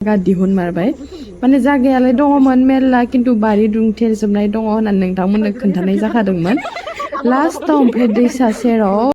दिहुन मारबाय माने जायगायालाय दङमोन मेरला किन्तु बारि दुंथेजोबनाय दङ होननानै नोंथांमोननो खोन्थानाय जाखादोंमोन लास्टआव ओमफ्राय दैसा सेराव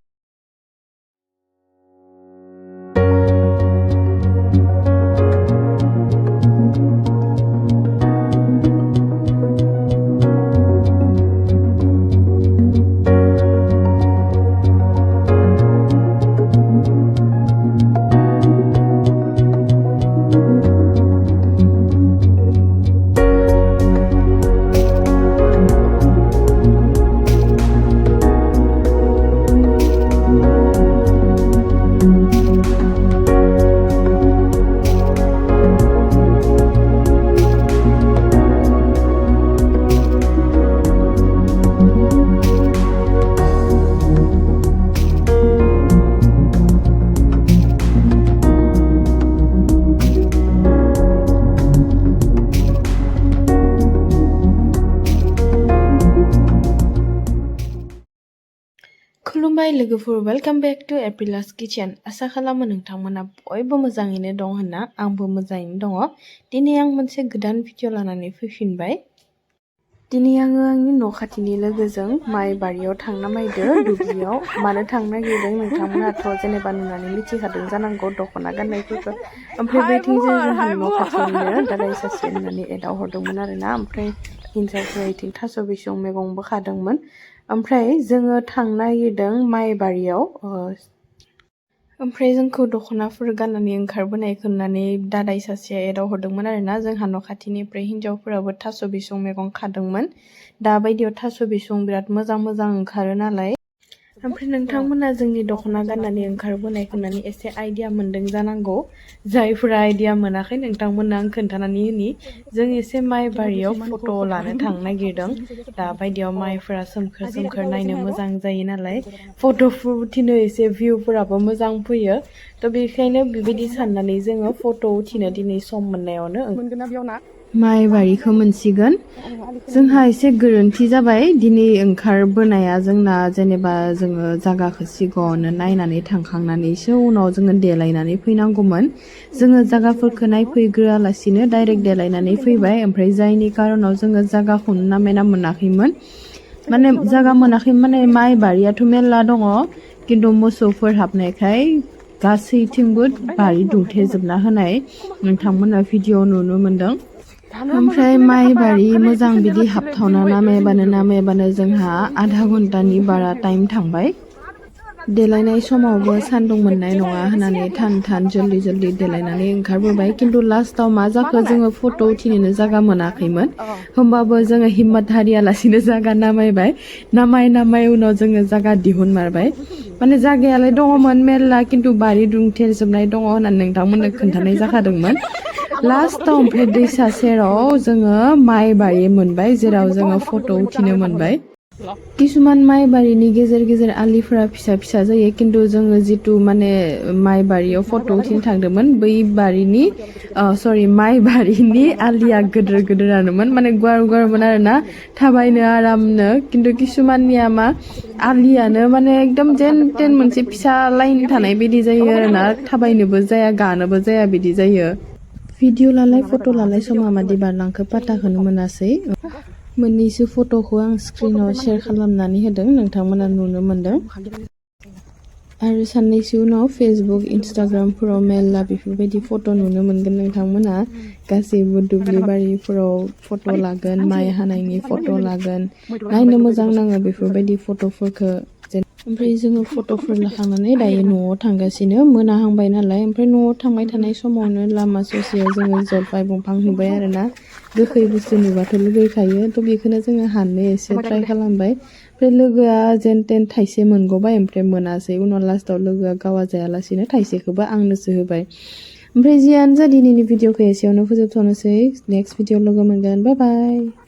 खुलुमबाय लोगोफोर वेलकाम बैक टू एप्रिला's किचेन आशा खालामो नोंथांमोना बयबो मोजाङैनो दं होनना आंबो मोजाङैनो दङ दिनै आं मोनसे गोदान भिडिअ लानानै फैफिनबाय दिनै आङो आंनि न' खाथिनि लोगोजों माइ बारियाव थांना नायदो दुब्लियाव मानो थांनो नागिरदों नोंथांमोनाथ' जेनेबा नुनानै मिथिखादों जानांगौ दख'ना गाननायफोरखौ ओमफ्राय बैथिंजाय जोंहा न' खाथिनिनो दादाय सासे होननानै एदाव हरदोंमोन आरोना ओमफ्राय हिनजावफोरा इथिं थास' बिसं मैगंबो खादोंमोन ओमफ्राय जोङो थांनो नागिरदों माइ बारियाव ओमफ्राय जोंखौ दख'नाफोर गाननानै ओंखारबोनायखौ नुनानै दादाय सासेया एदाव हरदोंमोन आरोना जोंहा न' खाथिनिफ्राय हिनजावफोराबो थास' बिसं मैगं खादोंमोन दा बायदियाव थास' बिसं बिराद मोजां मोजां ओंखारो नालाय ओमफ्राय नोंथांमोना जोंनि दख'ना गाननानै ओंखारबोनायखौ नुनानै एसे आइडिया मोनदों जानांगौ जायफोरा आइडिया मोनाखै नोंथांमोननो आं खोन्थानानै होनि जों एसे माइ बारियाव फट' लानो थांनो नागिरदों दा बायदियाव माइफोरा सोमखोर सोमखोर नायनो मोजां जायो नालाय फट'फोर उथिनो एसे भिउफोराबो मोजां फैयो थ' बेखायनो बेबायदि साननानै जोङो फट' उथिनो दिनै सम मोननायावनो माइ बारिखौ मोनसिगोन जोंहा एसे गोरोन्थि जाबाय दिनै ओंखारबोनाया जोंना जेनेबा जोङो जागाखौ सिगाङावनो नायनानै थांखांनानैसो उनाव जोङो देलायनानै फैनांगौमोन जोङो जागाफोरखौ नायफैग्रोआलासिनो डाइरेक्ट देलायनानै फैबाय ओमफ्राय जायनि कारनाव जोङो जागाखौनो नायना मोनाखैमोन माने जागा मोनाखैमोन माने माइ बारियाथ' मेरला दङ किन्तु मोसौफोर हाबनायखाय गासैथिंबो बारि दुंथेजोबना होनाय नोंथांमोना भिडिअ नुनो मोनदों ओमफ्राय माइ बारि मोजां बिदि हाबथावना नामायबानो जोंहा आधा घन्टानि बारा टाइम थांबाय देलायनाय समावबो सान्दुं मोननाय नङा होननानै थान जल्दि देलायनानै ओंखारबोबाय किन्तु लास्टाव मा जाखो जोङो फट' उथिनोनो जागा मोनाखैमोन होमबाबो जोङो हिम्मत हारियालासिनो जागा नामाय उनाव जोङो जागा दिहुन मारबाय माने जायगायालाय दङमोन मेरला किन्तु बारि दुंथेजोबनाय दङ होननानै नोंथांमोननो खोन्थानाय जाखादोंमोन लास्टआव ओमफ्राय दैसा सेराव जोङो माइ बारि मोनबाय जेराव जोङो फट' उथिनो मोनबाय किसुमान माइ बारिनि गेजेर आलिफोरा फिसा जायो किन्तु जोङो जितु माने माइ बारियाव फट' उथिनो थांदोंमोन बै बारिनि माइ बारिनि आलिया गोदोरानोमोन माने गुवारमोन आरोना थाबायनो आरामनो किन्तु किसुमाननिया मा आलियानो माने एकदम जेन तेन मोनसे फिसा लाइन थानाय बायदि जायो आरोना थाबायनोबो जाया गानोबो जाया बिदि जायो भिडिअ लालाय फट' लालाय समा मादि बारलांखो पात्ताखौनो मोनासै मोननैसो फट'खौ आं स्क्रिनाव शेयार खालामनानै होदों नोंथांमोना नुनो मोनदों आरो साननैसो उनाव फेसबुक इन्स्टाग्रामफोराव मेरला बेफोरबायदि फट' नुनो मोनगोन नोंथांमोना गासैबो दुब्लि बारिफोराव फट' लागोन माइ हानायनि फट' लागोन नायनो मोजां नाङो बेफोरबायदि फट'फोरखौ ओमफ्राय जोङो फट'फोर लाखांनानै दायो न'आव थांगासिनो मोनाहांबाय नालाय ओमफ्राय न'आव थांबाय थानाय समावनो लामा ससेयाव जोङो जलफाय दंफां नुबाय आरोना गोखै बुस्थु नुबाथ' लुगैखायो थ' बेखौनो जोङो हाननो एसे ट्राय खालामबाय ओमफ्राय लोगोआ जेन तेन थाइसे मोनगबाय ओमफ्राय मोनासै उनाव लास्टाव लोगोआ गावा जायालासिनो थाइसेखौबो आंनोसो होबाय ओमफ्राय जियानो जा दिनैनि भिडिअखौ एसेयावनो फोजोबथ'नोसै नेक्स्ट भिडिअ लोगो मोनगोन बाय बाय